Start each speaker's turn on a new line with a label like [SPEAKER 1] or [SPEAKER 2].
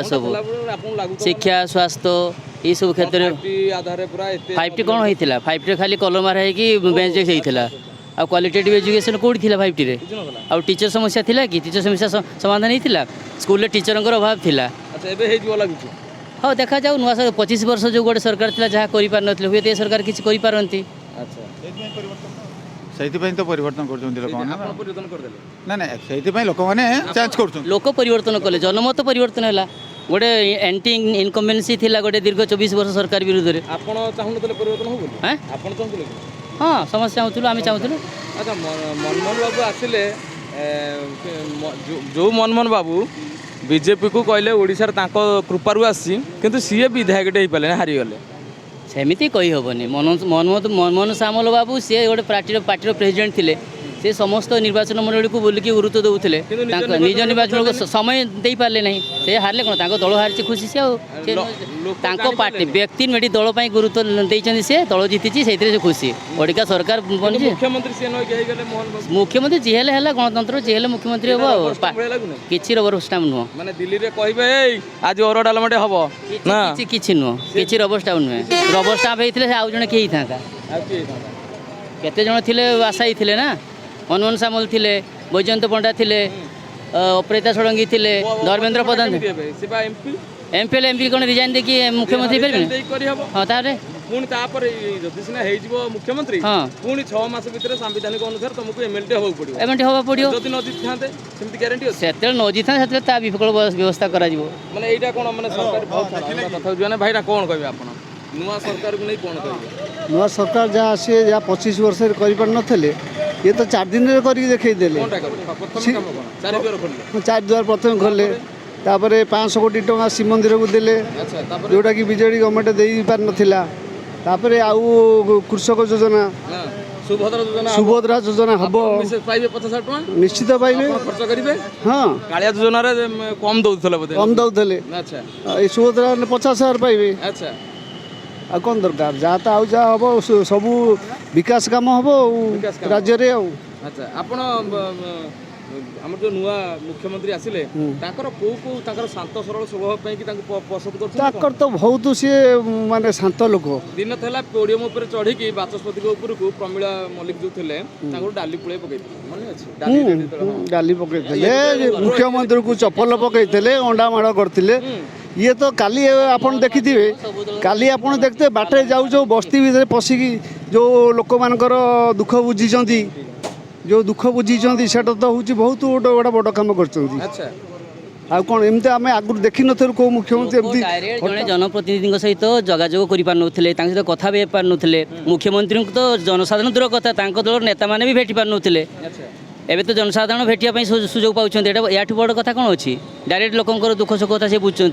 [SPEAKER 1] सब शिक्षा स्वास्थ्य ये सब क्षेत्र में 5T कौन होता 5T खाली कलर मारा है कि बेंच होता आ क्वालिटेटिव एजुकेशन कौटी थी 5T रे आ टीचर समस्या थिला कि टीचर समस्या समाधान होता स्कूल टीचर अभाव थिला हाँ देखा जाऊ नुआ 25 वर्ष जो गोटे सरकार थिला जहाँ कर पार नथिले हुए सरकार किछि करि पारंती
[SPEAKER 2] ସେଇଥିପାଇଁ ତ ପରିବର୍ତ୍ତନ କରୁଛନ୍ତି ଲୋକମାନେ ନା ନା ସେଇଥିପାଇଁ ଲୋକମାନେ ଚେଞ୍ଜ କରୁଛନ୍ତି
[SPEAKER 1] लोक परिवर्तन कले जनमत परिवर्तन है गोटे एंटी इनकम्बेन्सी थिला गोटे दीर्घ 24 वर्ष सरकार विरुद्ध रे
[SPEAKER 3] आपण चाहुनतले परिवर्तन हो बोली
[SPEAKER 1] हैं
[SPEAKER 3] आपण चाहुनतले
[SPEAKER 1] हाँ समस्या चाहूँ आम चाहूँ
[SPEAKER 3] अच्छा मनमोहन बाबू आसिले जो मनमोहन बाबू बीजेपी को कहले ओडिशार तांको कृपारू आसी किंतु सीए विधायकटे हो पारे हारीगले
[SPEAKER 1] सेमती कही हेनी मनमोहन सामल बाबू सी गोटे पार्टी प्रेसिडेंट थे से समस्त निर्वाचन मंडली को बोलिकी गुरुत्व दौले निज निर्वाचन को समय दे पारे ना से हारे कौन दल हारी खुशी से पार्टी व्यक्ति मेटी दल गुरुत्व देते सी दल जीति से खुशी ओडिका सरकार बनी मुख्यमंत्री जी है गणतंत्र जी है मुख्यमंत्री हम किसी रबर स्टाम्प नुह
[SPEAKER 3] माने दिल्ली रे कहबे आज अरु डालमाटे हबो ना
[SPEAKER 1] किसी नुह किसी रबर स्टाम्प नुहे रबर स्टाम्प होते आउ जड़े किए था केते जन थे आशायी थे ना मनमोहन सामल थे बैजयंत पंडा थे अपराजिता षडंगी थे धर्मेंद्र प्रधान एमपी कौन रिजाइन देखिए मुख्यमंत्री हाँ तारे
[SPEAKER 3] पुणी तापर जदि सिना हेजिबो मुख्यमंत्री
[SPEAKER 1] हाँ
[SPEAKER 3] पुणी 6 मास भितर संविधानिक अनुसार तुमको एमएलटी होबो पड़ियो
[SPEAKER 1] एमएलटी होबा पड़ियो
[SPEAKER 3] जदि न जिथांते सेमति गारंटी अछि
[SPEAKER 1] सेते न जिथा सेते ता विकल्प व्यवस्था करा जिवो
[SPEAKER 3] माने एटा कोन माने सरकार बहुत कथा जुआने भाईरा कोन कहबे आपण नुवा सरकार को नै कोन कहबे
[SPEAKER 4] नुआ सरकार जहाँ आसे जहाँ 25 वर्ष कर नथिले ये तो 4 दिन रे करी देखै देले
[SPEAKER 3] कोनटा कर प्रथम काम कोन 4 द्वार खोलले
[SPEAKER 4] 4 द्वार प्रथम खोलले तापर 500 कोटी टका श्री मंदिर को देले
[SPEAKER 3] अच्छा तापर
[SPEAKER 4] जोटा कि बीजेडी गवर्नमेंट देई पार नथिला तापर आउ कृषक योजना
[SPEAKER 3] हां सुभद्रा योजना हबो पाइबे 50 टका
[SPEAKER 4] निश्चित पाइबे
[SPEAKER 3] खर्च करिवे
[SPEAKER 4] हाँ
[SPEAKER 3] कालिया योजना रे कम दउथले बोले
[SPEAKER 4] कम दउथले
[SPEAKER 3] अच्छा
[SPEAKER 4] ए सुभद्रा 50,000 पाइबे
[SPEAKER 3] अच्छा
[SPEAKER 4] आ कौन दरकार जहाँ तो आउ जा हम सबू विकास काम हम राज्य रे
[SPEAKER 3] अच्छा आपण हमर जो नुआ मुख्यमंत्री आसिले ताकर को ताकर शांत सरल स्वभाव पई कि तांको पसंद करछ
[SPEAKER 4] ताकर तो बहुत सी माने शांत लोक
[SPEAKER 3] दिन थला पोडियम ऊपर चढ़ी कि बाचस्पति को ऊपर को प्रमिला मलिक जो थिले तांको डाली पुळे पकई माने अछि
[SPEAKER 4] डाली पकई मुख्यमंत्री को चप्पल पकई अंडा माड़ करथिले ये तो काली आपन देखिथिबे काली आपन देखते बाटे जाऊ जो बस्ती भीतर पसिकी जो लोक मानकर दुख बुझीचंती जो दुख बुझीचंती सेटा तो होची बहुत गोटे बड़ काम करचंती
[SPEAKER 3] अच्छा
[SPEAKER 1] आ
[SPEAKER 4] कौन एमती आम आगु देखी नथु को मुख्यमंत्री एमती
[SPEAKER 1] जड़े जनप्रतिनिधि सहित जोगाजोग कर पारे कथा भी पार नुले मुख्यमंत्री को तो जनसाधारण दूर कथा दल नेता मैंने भी भेटी पार नुले एवं तो जनसाधारण भेटिया सुजोग पाँच या बड़ कथा कौन अच्छी डायरेक्ट लोक दुख सुख कथा से बुझुं